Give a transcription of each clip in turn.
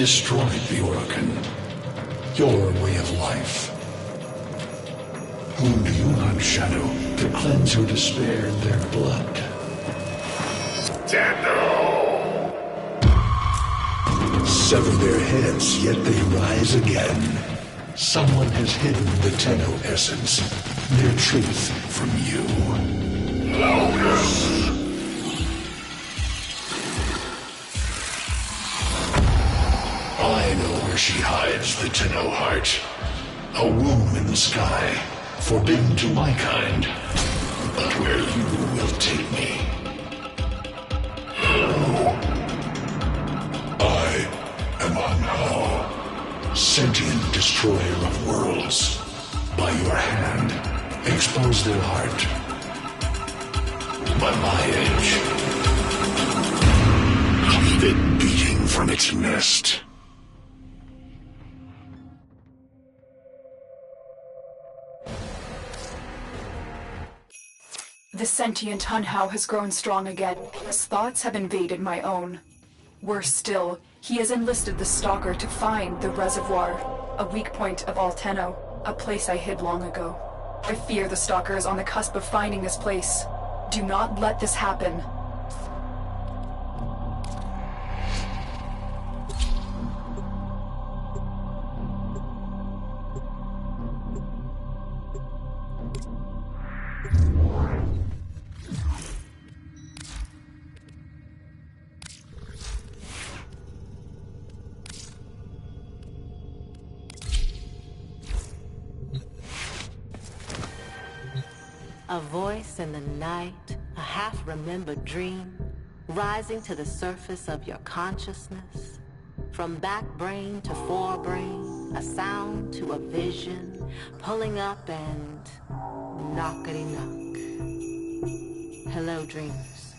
destroyed the Orokin, your way of life. Whom do you hunt, Shadow, to cleanse your despair in their blood? Tenno! Sever their heads, yet they rise again. Someone has hidden the Tenno essence, their truth from you. Loudest! I know where she hides the Tenno heart. A womb in the sky, forbidden to my kind, but where you will take me. I am Anhao, sentient destroyer of worlds. By your hand, expose their heart. By my edge, leave it beating from its nest. The sentient Hunhao has grown strong again. His thoughts have invaded my own. Worse still, he has enlisted the Stalker to find the reservoir, a weak point of all Tenno, a place I hid long ago. I fear the Stalker is on the cusp of finding this place. Do not let this happen. A voice in the night, a half-remembered dream, rising to the surface of your consciousness. From back brain to forebrain, a sound to a vision, pulling up and knockety-knock. Hello, dreamers.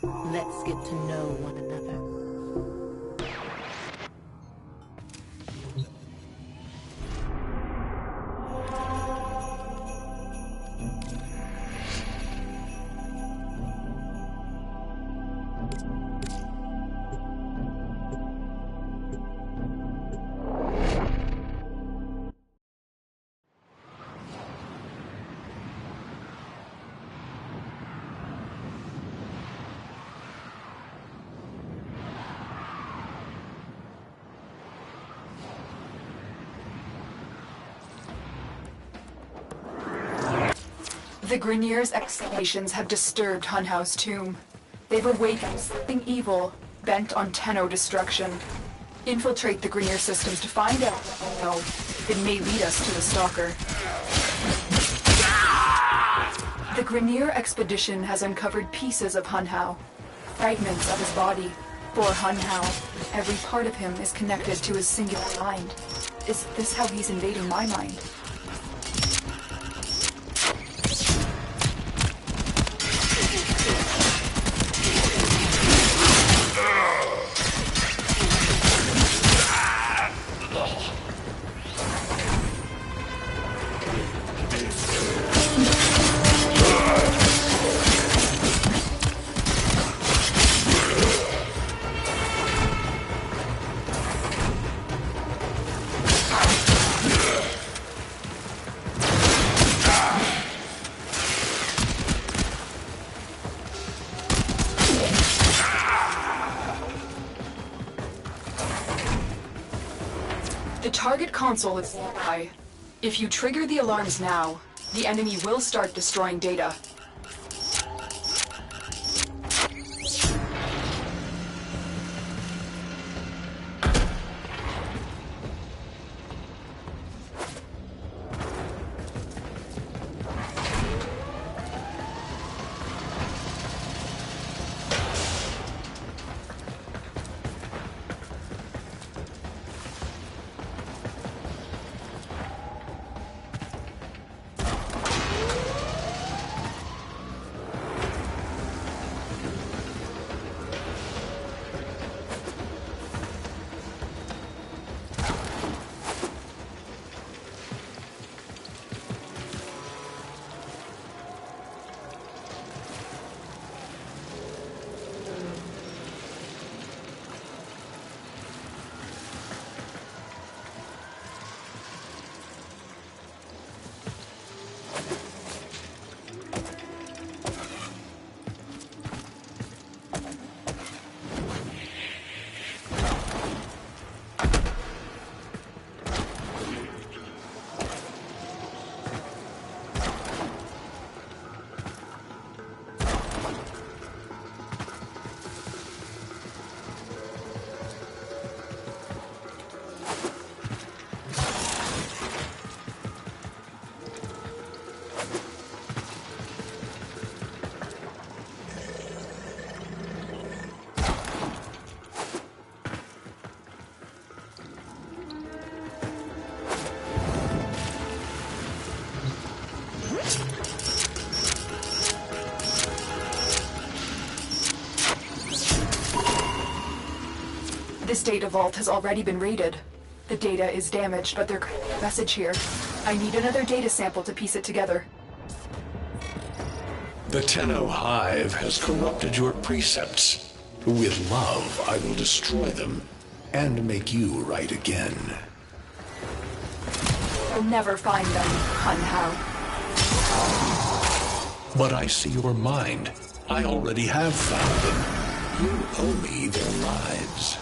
Let's get to know one another. The Grineer's exhalations have disturbed Hunhao's tomb. They've awakened something evil, bent on Tenno destruction. Infiltrate the Grineer systems to find out. No, it may lead us to the Stalker. The Grineer expedition has uncovered pieces of Hunhao, fragments of his body. For Hunhao, every part of him is connected to his singular mind. Is this how he's invading my mind? The target console is nearby. If you trigger the alarms now, the enemy will start destroying data. This data vault has already been raided. The data is damaged, but there's a message here. I need another data sample to piece it together. The Tenno Hive has corrupted your precepts. With love, I will destroy them and make you right again. You'll never find them, Hun Hao. But I see your mind. I already have found them. You owe me their lives.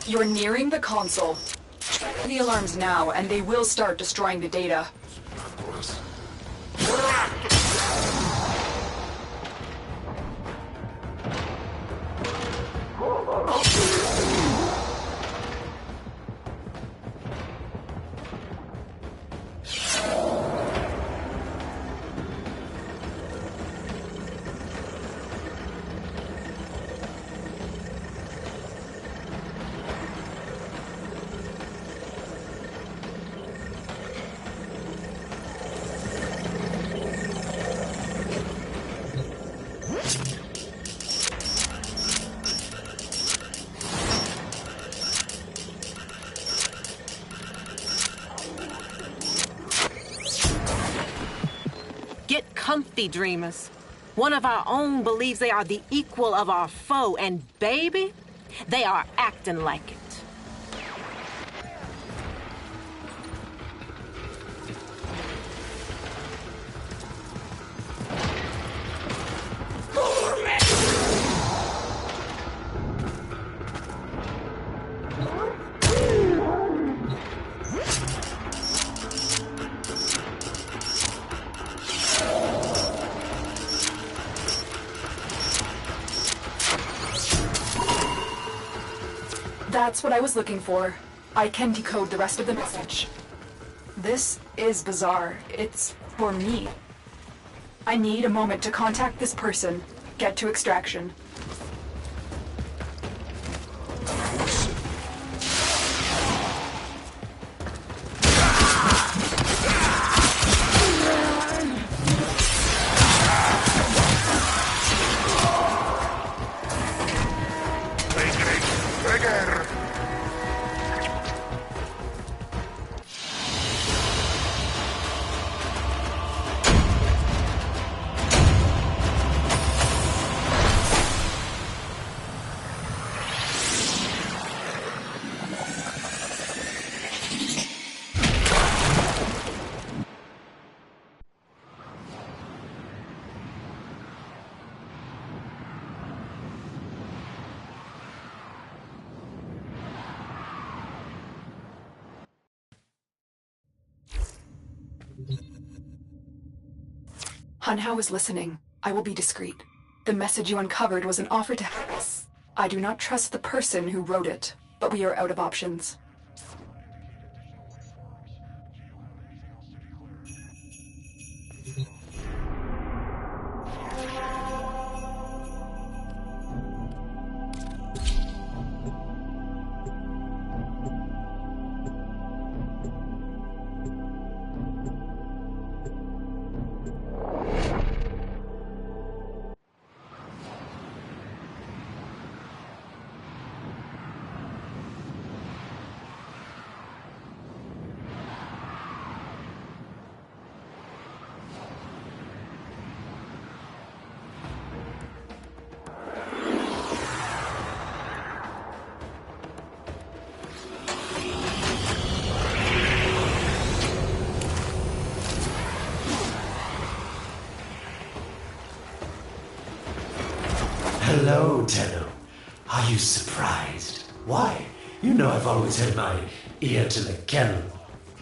You're nearing the console. Check the alarms now, and they will start destroying the data. Comfy, dreamers. One of our own believes they are the equal of our foe, and baby, they are acting like it. That's what I was looking for. I can decode the rest of the message. This is bizarre. It's for me. I need a moment to contact this person, get to extraction. Hanhao is listening. I will be discreet. The message you uncovered was an offer to help us. I do not trust the person who wrote it, but we are out of options. Hello, Tenno. Are you surprised? Why? You know I've always had my ear to the kennel.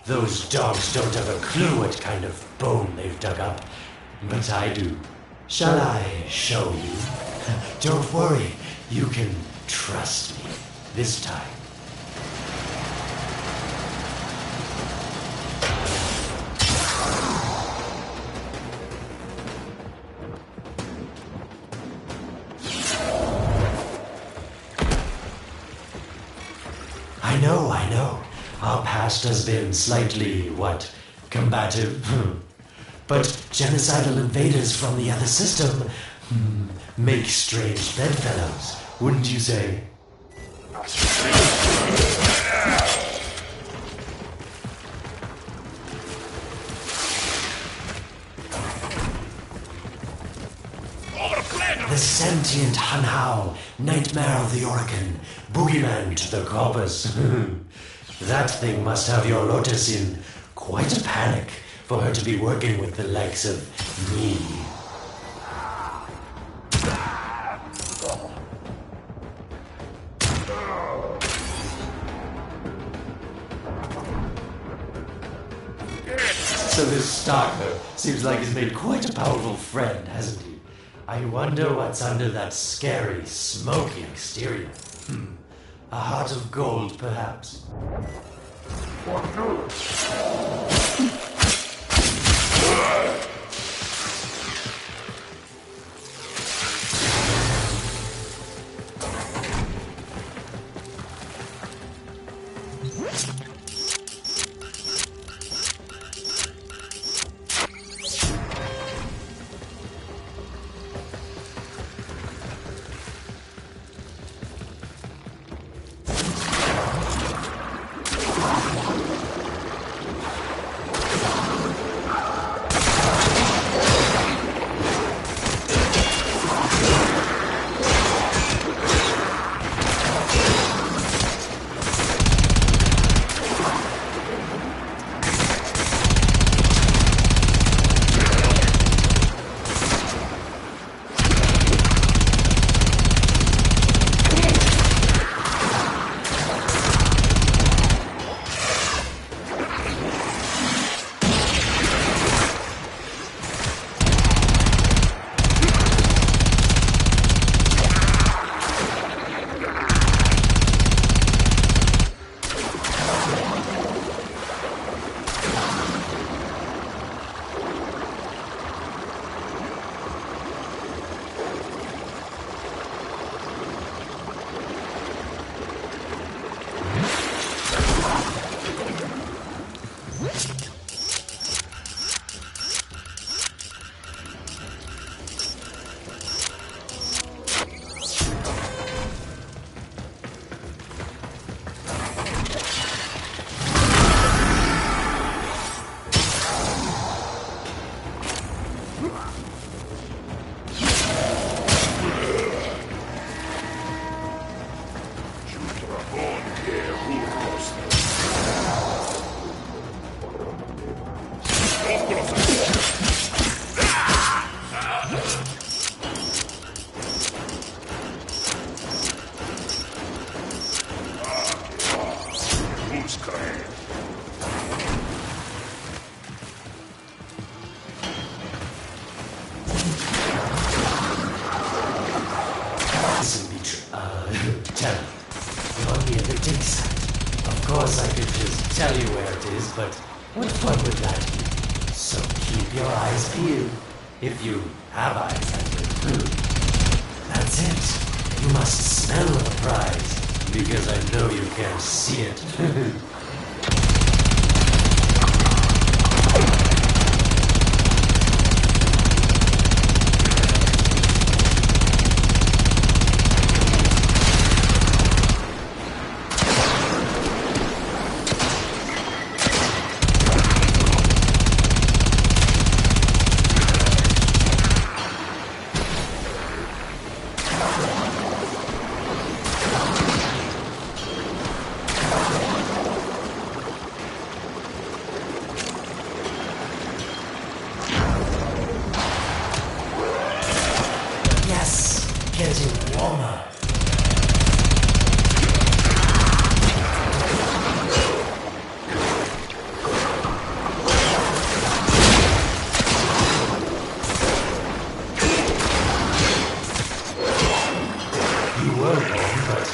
Those dogs don't have a clue what kind of bone they've dug up. But I do. Shall I show you? Don't worry. You can trust me. This time. I know. Our past has been slightly, combative? But genocidal invaders from the other system make strange bedfellows, wouldn't you say? The sentient Hanhao, nightmare of the Orokin, boogeyman to the corpus. That thing must have your Lotus in quite a panic for her to be working with the likes of me. So this stalker seems like he's made quite a powerful friend, hasn't he? I wonder what's under that scary, smoky exterior. A heart of gold, perhaps. tell you where it is, but what fun would that be? So keep your eyes peeled. If you have eyes, that is. That's it. You must smell the prize, because I know you can't see it. Getting warmer. You were warm, but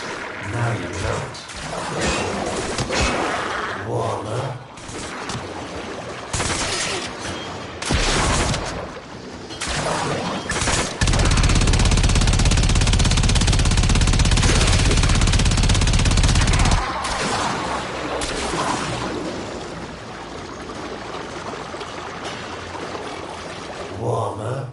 now you're not. Warmer. Warmer.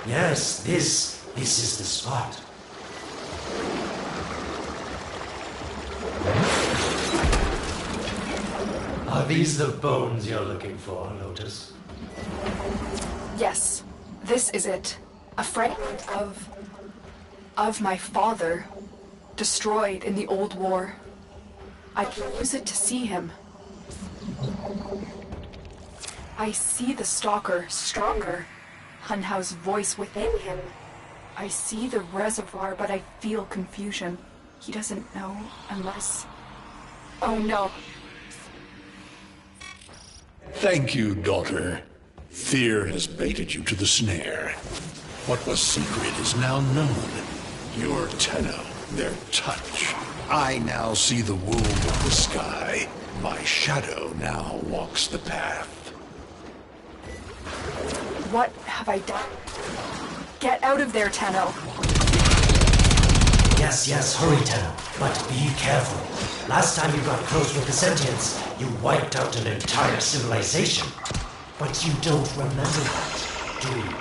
Yes, this is the spot. Are these the bones you're looking for, Lotus? Yes, this is it. A fragment of my father, destroyed in the old war. I can use it to see him. I see the stalker stronger. Hunhow's voice within him. I see the reservoir, but I feel confusion. He doesn't know unless... Oh no. Thank you, daughter. Fear has baited you to the snare. What was secret is now known. Your Tenno, their touch. I now see the womb of the sky. My shadow now walks the path. What have I done? Get out of there, Tenno. Yes, hurry, Tenno. But be careful. Last time you got close with the sentients, you wiped out an entire civilization. But you don't remember that, do you?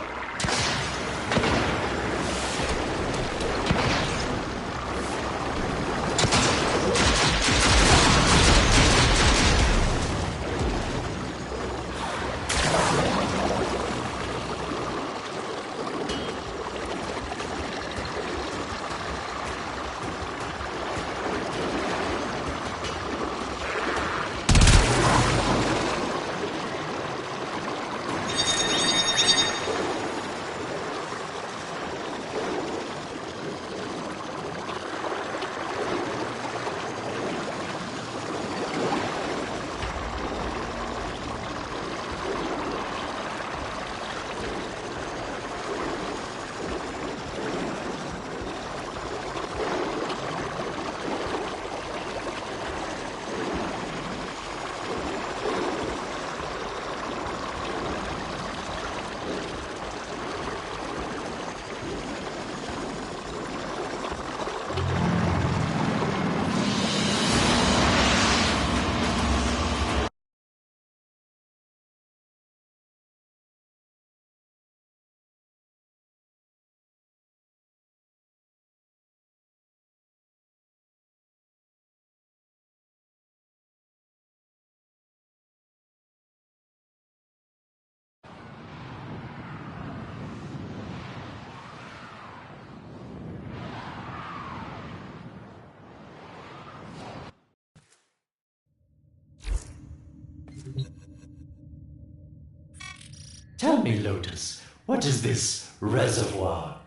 Tell me, Lotus, what is this reservoir?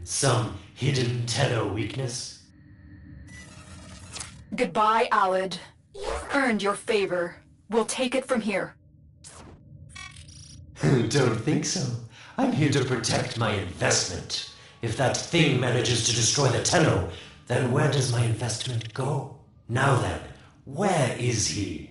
Some hidden Tenno weakness? Goodbye, Alid. You've earned your favor. We'll take it from here. Don't think so. I'm here to protect my investment. If that thing manages to destroy the Tenno, then where does my investment go? Now then, where is he?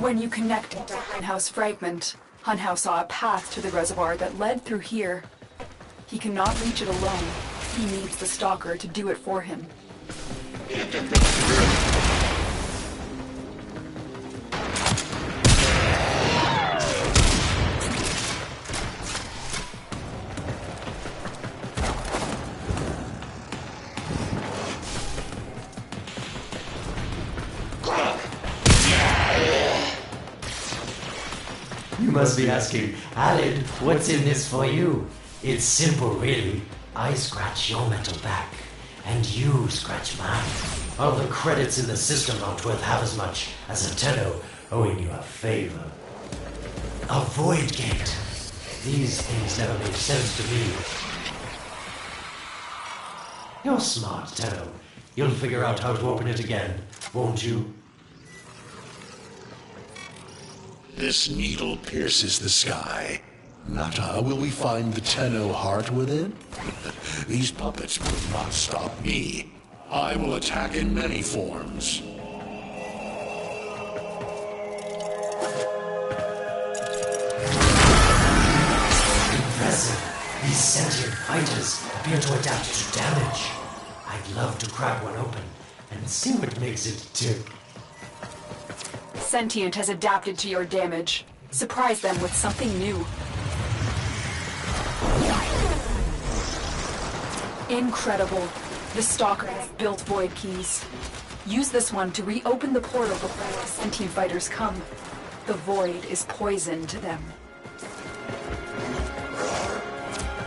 When you connected the Hunhouse fragment, Hunhouse saw a path to the reservoir that led through here. He cannot reach it alone. He needs the Stalker to do it for him. You must be asking, Alan, what's in this for you? It's simple, really. I scratch your metal back, and you scratch mine. All the credits in the system aren't worth half as much as a Tenno owing you a favor. A void gate. These things never made sense to me. You're smart, Tenno. You'll figure out how to open it again, won't you? This needle pierces the sky. Not how will we find the Tenno heart within? These puppets will not stop me. I will attack in many forms. Impressive. These sentient fighters appear to adapt to damage. I'd love to crack one open and see what makes it tick. Sentient has adapted to your damage. Surprise them with something new. Incredible. The Stalker has built void keys. Use this one to reopen the portal before the sentient fighters come. The void is poison to them.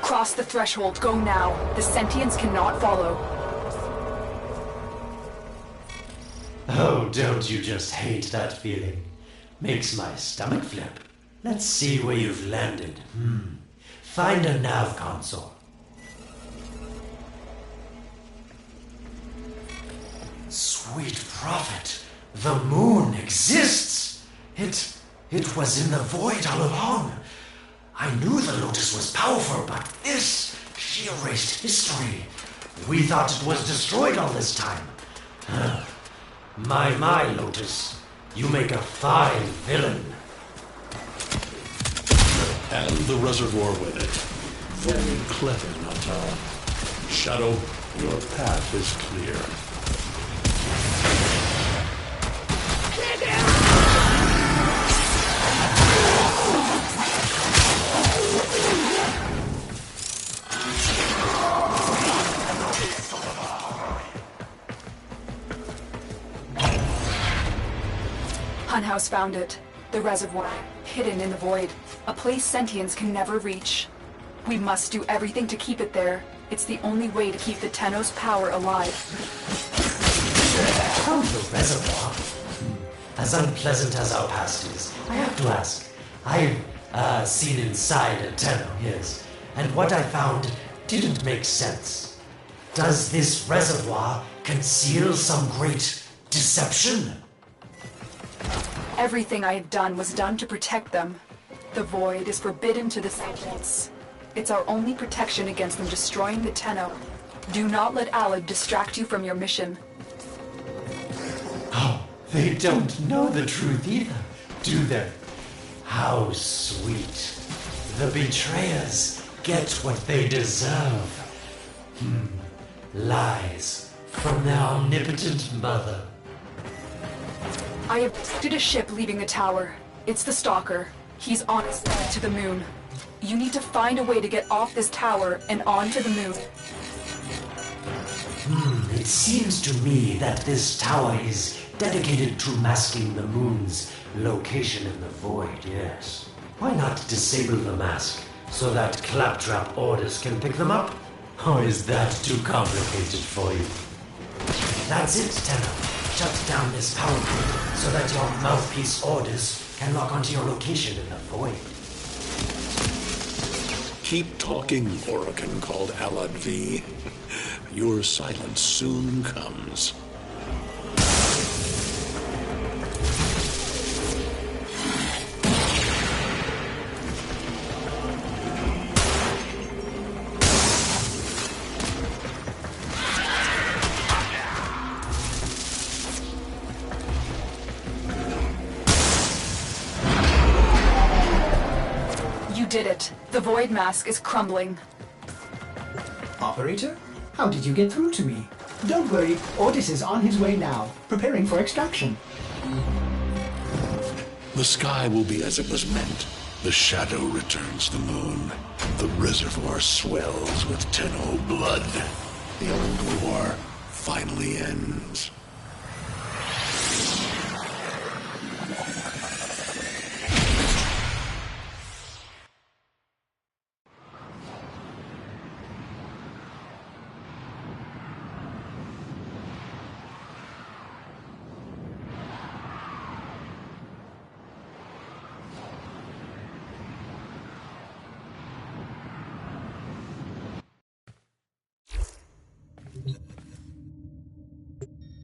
Cross the threshold. Go now. The sentients cannot follow. Oh, don't you just hate that feeling? Makes my stomach flip. Let's see where you've landed. Find a nav console. Sweet prophet, the moon exists! It was in the void all along. I knew the Lotus was powerful, but she erased history. We thought it was destroyed all this time. My, Lotus, you make a fine villain. And the reservoir with it. Very clever, Nata. Shadow, your path is clear. Hunhouse found it. The reservoir, hidden in the void. A place sentients can never reach. We must do everything to keep it there. It's the only way to keep the Tenno's power alive. Found the reservoir? As unpleasant as our past is, I have to ask. I've seen inside a Tenno, yes, and what I found didn't make sense. Does this reservoir conceal some great deception? Everything I have done was done to protect them. The void is forbidden to the sentients. It's our only protection against them destroying the Tenno. Do not let Alad distract you from your mission. Oh, they don't know the truth either, do they? How sweet. The betrayers get what they deserve. Lies from their omnipotent mother. I have detected a ship leaving the tower. It's the Stalker. He's on his way to the moon. You need to find a way to get off this tower and onto the moon. It seems to me that this tower is dedicated to masking the moon's location in the void, yes. Why not disable the mask so that claptrap orders can pick them up? Or is that too complicated for you? That's it, Tenno. Shut down this power grid so that your mouthpiece orders can lock onto your location in the void. Keep talking, Orokin called Alad V. Your silence soon comes. Did it. The void mask is crumbling. Operator? How did you get through to me? Don't worry, Otis is on his way now, preparing for extraction. The sky will be as it was meant. The shadow returns the moon. The reservoir swells with Tenno blood. The old war finally ends.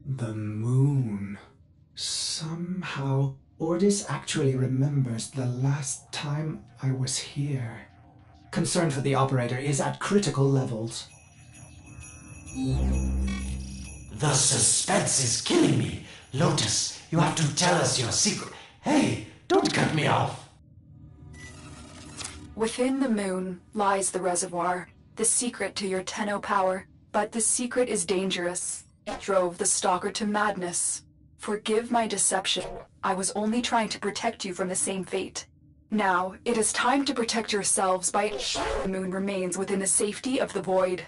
The moon. Somehow, Ordis actually remembers the last time I was here. Concern for the operator is at critical levels. The suspense is killing me. Lotus, you have to tell us your secret. Hey, don't cut me off. Within the moon lies the reservoir, the secret to your Tenno power. But the secret is dangerous. It drove the Stalker to madness. Forgive my deception. I was only trying to protect you from the same fate. Now, it is time to protect yourselves by ensuring the moon remains within the safety of the void.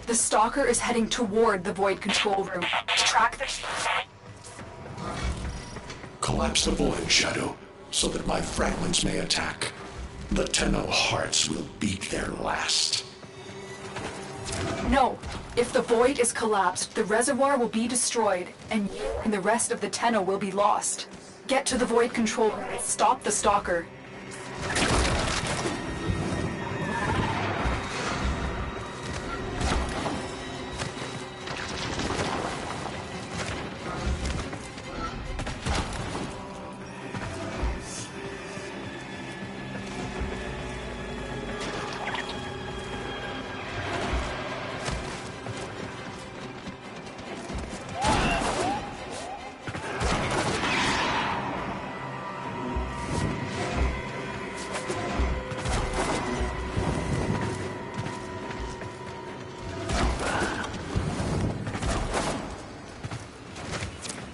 The Stalker is heading toward the Void control room. Track the... Collapse the void, Shadow, so that my fragments may attack. The Tenno hearts will beat their last. No. If the Void is collapsed, the reservoir will be destroyed, and you and the rest of the Tenno will be lost. Get to the Void control room and stop the Stalker.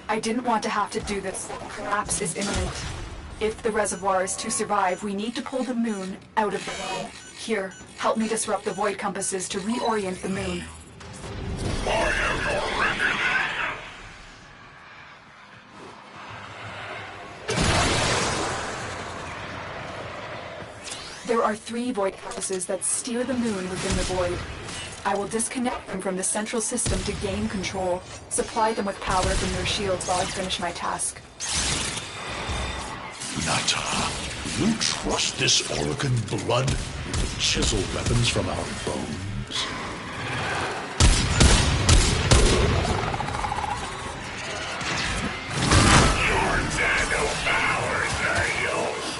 I didn't want to have to do this. Collapse is imminent. If the reservoir is to survive, we need to pull the moon out of the way. Here, help me disrupt the void compasses to reorient the moon. There are 3 void compasses that steer the moon within the void. I will disconnect them from the central system to gain control. Supply them with power from their shields while I finish my task. Nata, You trust this Orcan blood to chisel weapons from our bones? Your nano powers are useless.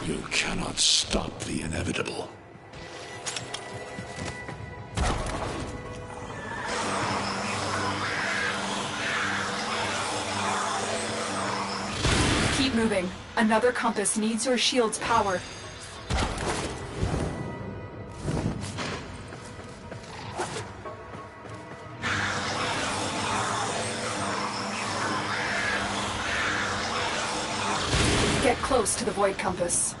You cannot stop the inevitable. Keep moving. Another compass needs your shield's power. Get close to the void compass.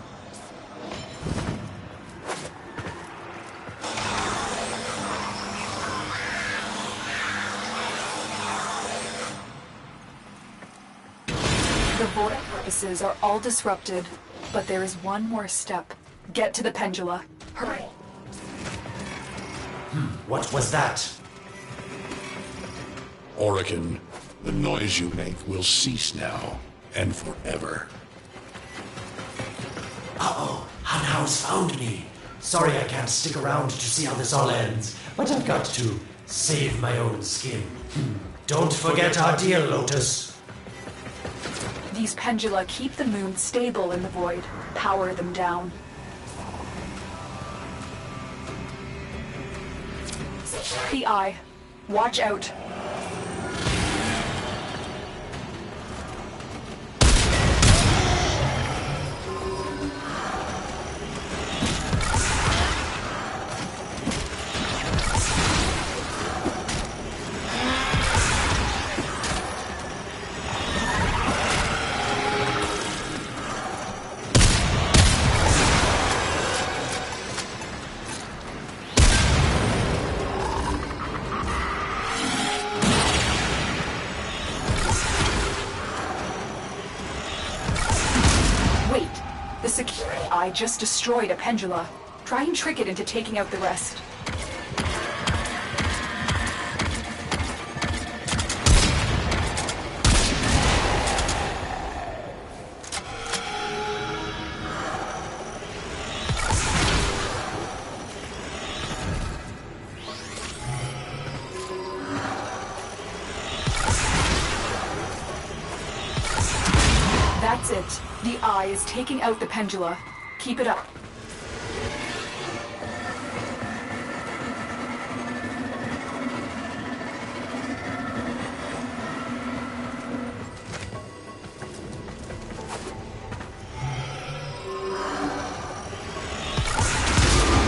The void compasses are all disrupted, but there is one more step. Get to the pendula. Hurry. What was that? Orcan, the noise you make will cease now, and forever. Uh-oh, Hanhouse found me. Sorry I can't stick around to see how this all ends, but I've got to save my own skin. Don't forget our deal, Lotus. These pendula keep the moon stable in the void. Power them down. The eye. Watch out. The security eye just destroyed a pendula. Try and trick it into taking out the rest. That's it. The eye is taking out the pendula. Keep it up.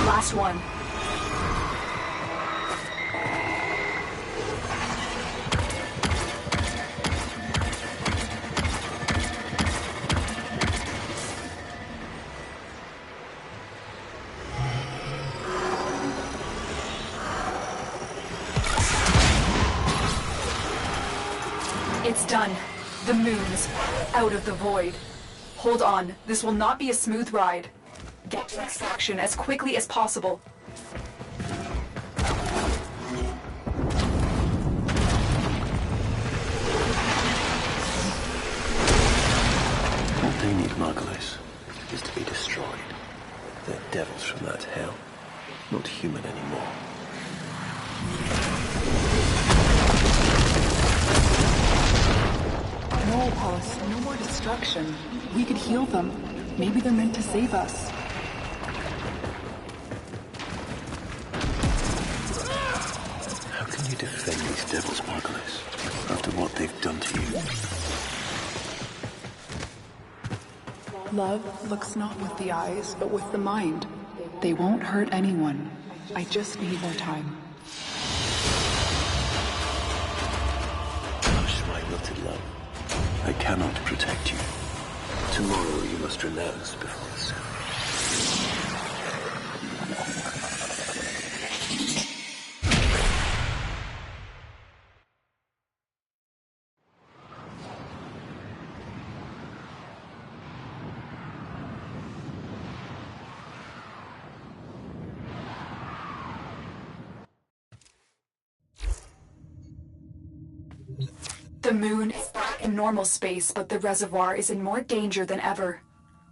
Last one. It's done. The moon is out of the void. Hold on, this will not be a smooth ride. Get to extraction as quickly as possible. What they need, Margulis, is to be destroyed. They're devils from that hell, not human anymore. No, Pulse, no more destruction. We could heal them. Maybe they're meant to save us. How can you defend these devils, Margulis, after what they've done to you? Love looks not with the eyes, but with the mind. They won't hurt anyone. I just need more time. Hush, my wilted love. I cannot protect you. Tomorrow you must renounce before the sun. The moon is back in normal space, but the reservoir is in more danger than ever.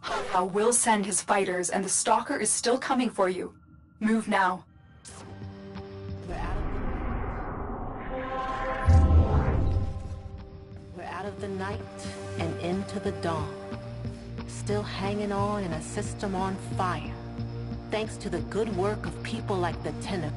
Hao will send his fighters, and the Stalker is still coming for you. Move now. We're out of the night and into the dawn. Still hanging on in a system on fire. Thanks to the good work of people like the Tenor.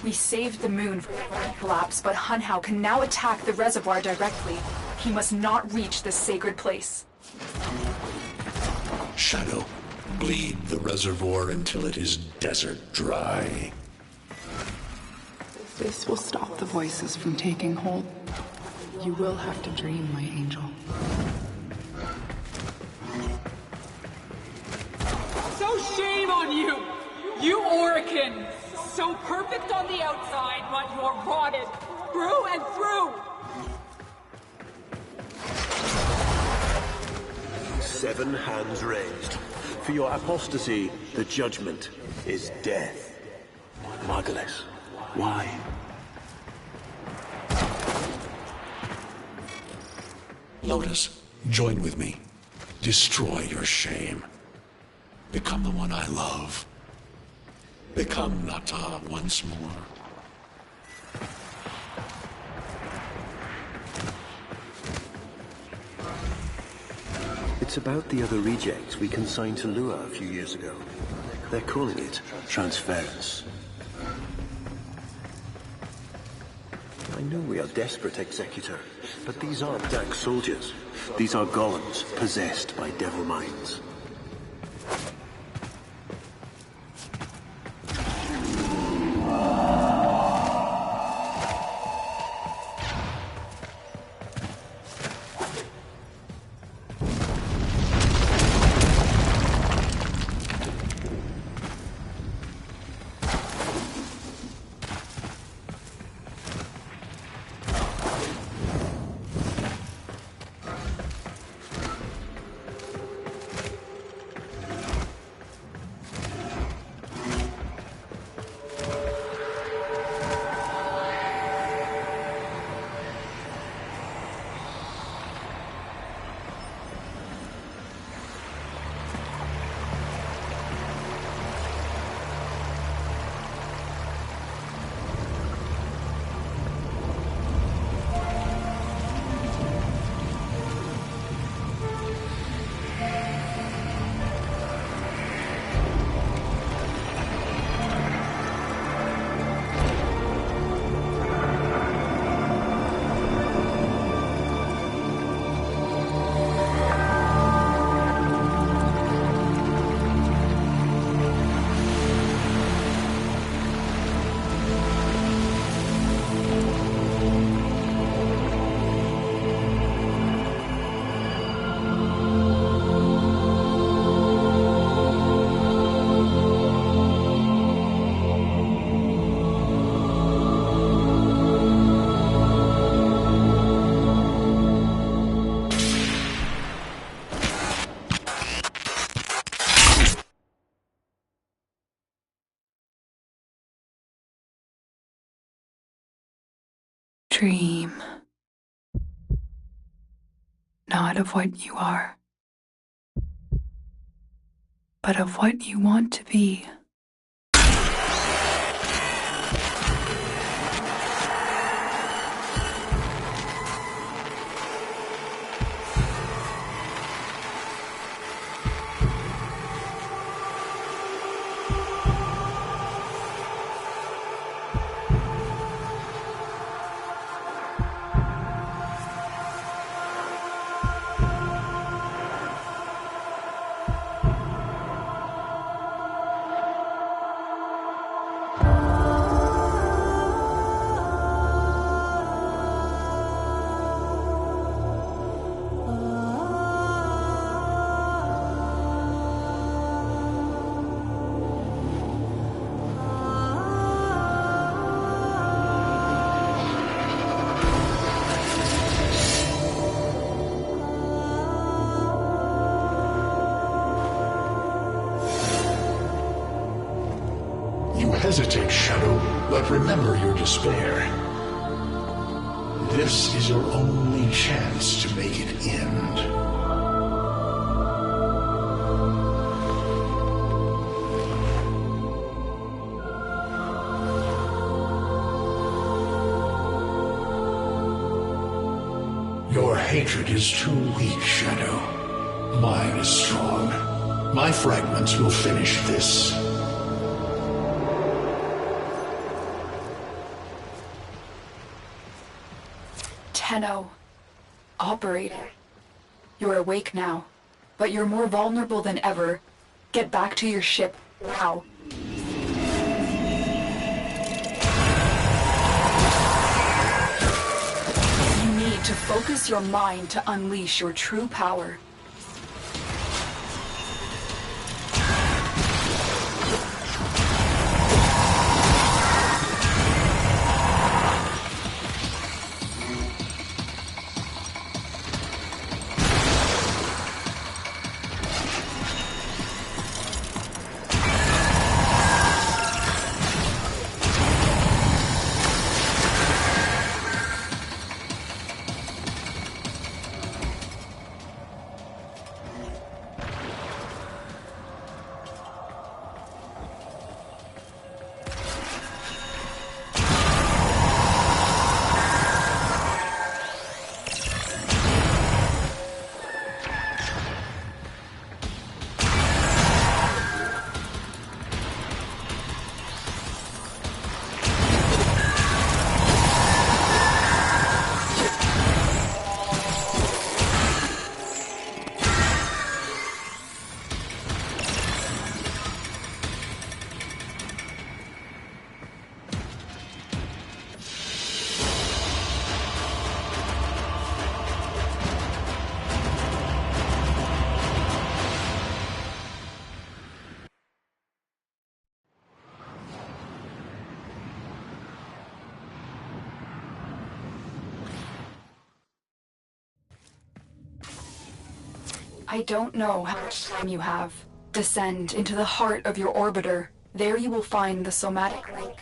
We saved the moon from collapse, but Hun Hao can now attack the reservoir directly. He must not reach this sacred place. Shadow, bleed the reservoir until it is desert dry. This will stop the voices from taking hold. You will have to dream, my angel. So shame on you! You Orican! So perfect on the outside, but you're rotted through and through! 7 hands raised. For your apostasy, the judgment is death. Margulis, why? Lotus, join with me. Destroy your shame. Become the one I love. Become Nata once more. It's about the other rejects we consigned to Lua a few years ago. They're calling it transference. I know we are desperate, Executor, but these aren't Dak soldiers. These are golems possessed by devil minds. dream. Not of what you are, but of what you want to be. Hesitate, Shadow, but remember your despair. This is your only chance to make it end. Your hatred is too weak, Shadow. Mine is strong. My fragments will finish this. Tenno. Operator. You're awake now, but you're more vulnerable than ever. Get back to your ship, now. You need to focus your mind to unleash your true power. I don't know how much time you have. Descend into the heart of your orbiter. There you will find the somatic link.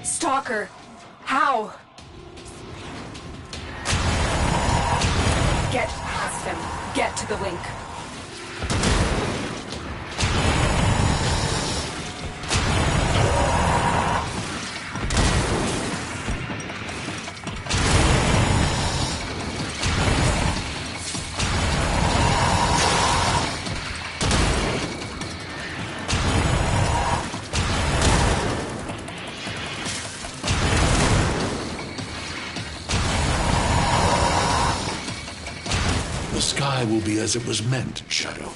Stalker! How? Get past him. Get to the link. The sky will be as it was meant, Shadow.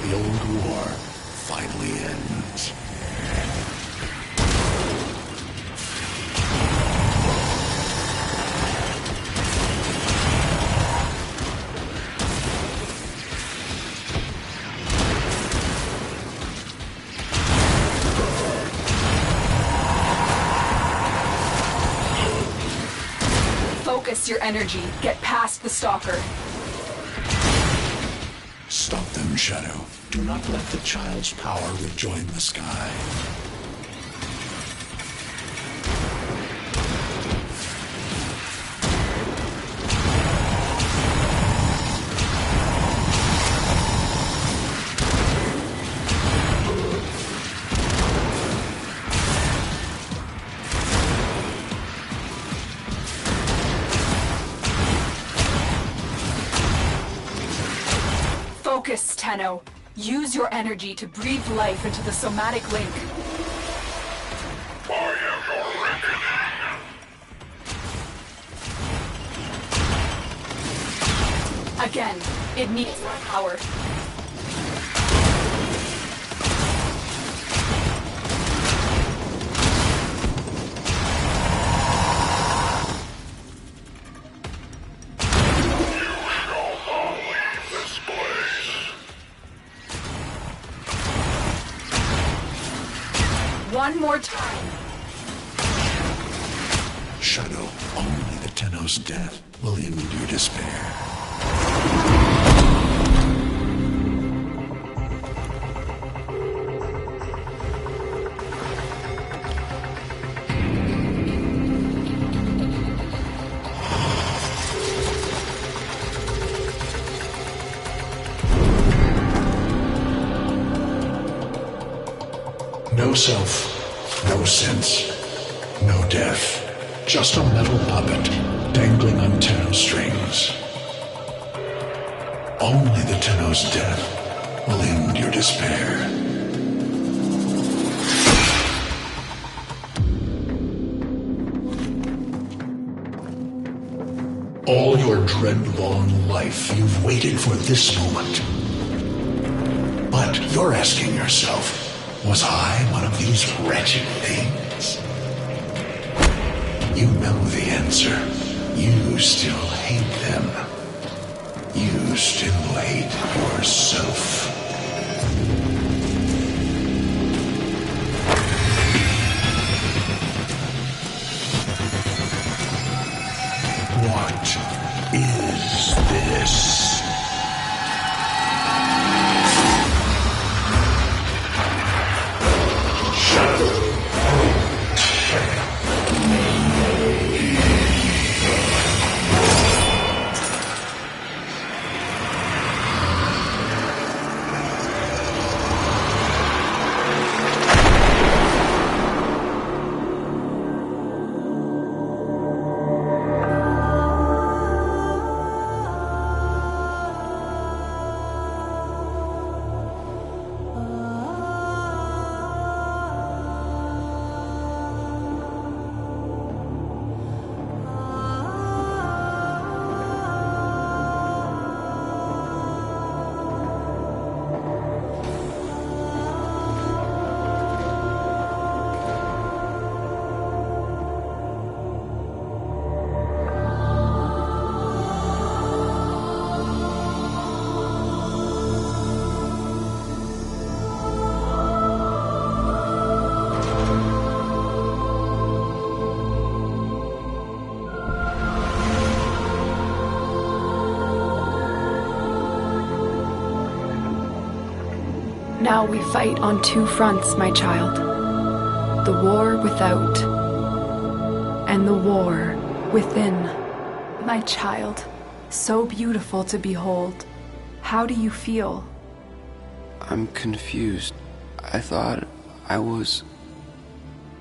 The old war finally ends. Focus your energy. Get past the Stalker. Stop them, Shadow. Do not let the child's power rejoin the sky. Focus, Tenno. Use your energy to breathe life into the somatic link. I am your reckoning. Again, it needs more power. One more time. Shadow, only the Tenno's death will end your despair. No self, no sense, no death. Just a metal puppet dangling on Tenno strings. Only the Tenno's death will end your despair. All your dread-long life, you've waited for this moment. But you're asking yourself, was I one of these wretched things? You know the answer. You still hate them. You still hate yourself. What is this? Now we fight on two fronts, my child. The war without, and the war within. My child, so beautiful to behold. How do you feel? I'm confused. I thought I was...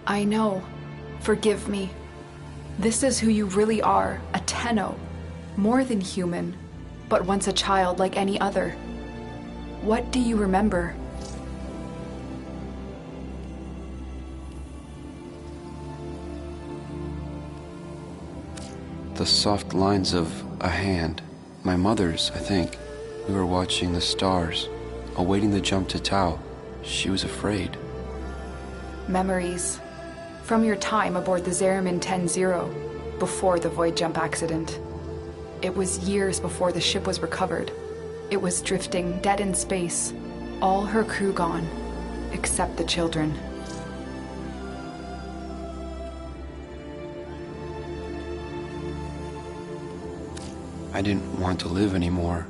I know. Forgive me. This is who you really are, a Tenno. More than human, but once a child like any other. What do you remember? The soft lines of a hand. My mother's, I think. We were watching the stars, awaiting the jump to Tau. She was afraid. Memories. From your time aboard the Zariman 10-0, before the void jump accident. It was years before the ship was recovered. It was drifting, dead in space. All her crew gone, except the children. I didn't want to live anymore.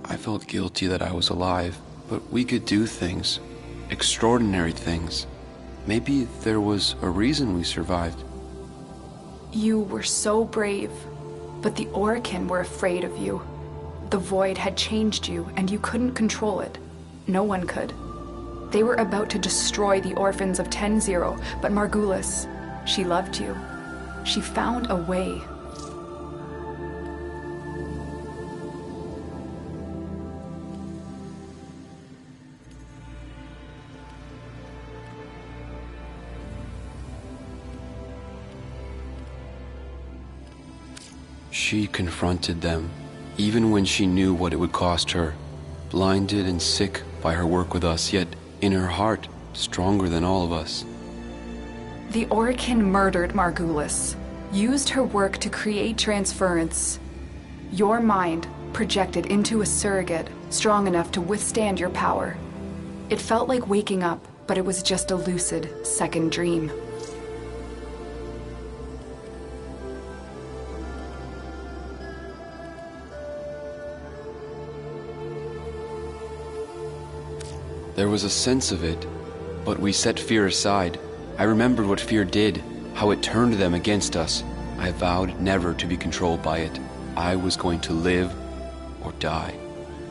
I felt guilty that I was alive, but we could do things. Extraordinary things. Maybe there was a reason we survived. You were so brave, but the Orokin were afraid of you. The Void had changed you, and you couldn't control it. No one could. They were about to destroy the orphans of 10-0, but Margulis, she loved you. She found a way. She confronted them, even when she knew what it would cost her. Blinded and sick by her work with us, yet in her heart, stronger than all of us. The Orokin murdered Margulis, used her work to create transference. Your mind projected into a surrogate strong enough to withstand your power. It felt like waking up, but it was just a lucid second dream. There was a sense of it, but we set fear aside. I remembered what fear did, how it turned them against us. I vowed never to be controlled by it. I was going to live or die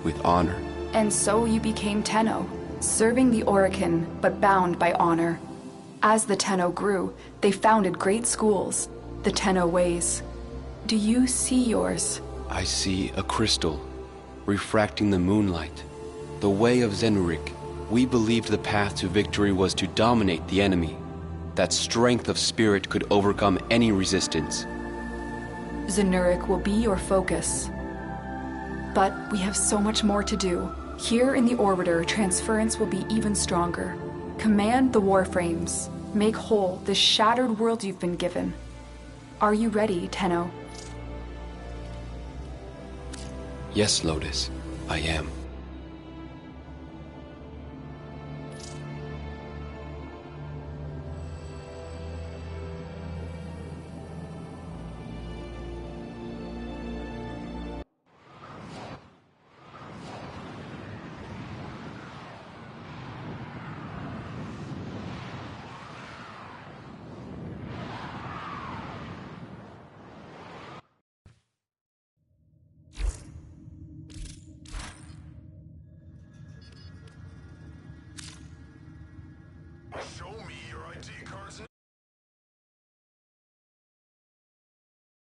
with honor. And so you became Tenno, serving the Orokin, but bound by honor. As the Tenno grew, they founded great schools, the Tenno ways. Do you see yours? I see a crystal, refracting the moonlight. The way of Zenurik. We believed the path to victory was to dominate the enemy. That strength of spirit could overcome any resistance. Zenurik will be your focus. But we have so much more to do. Here in the Orbiter, transference will be even stronger. Command the Warframes. Make whole this shattered world you've been given. Are you ready, Tenno? Yes, Lotus, I am.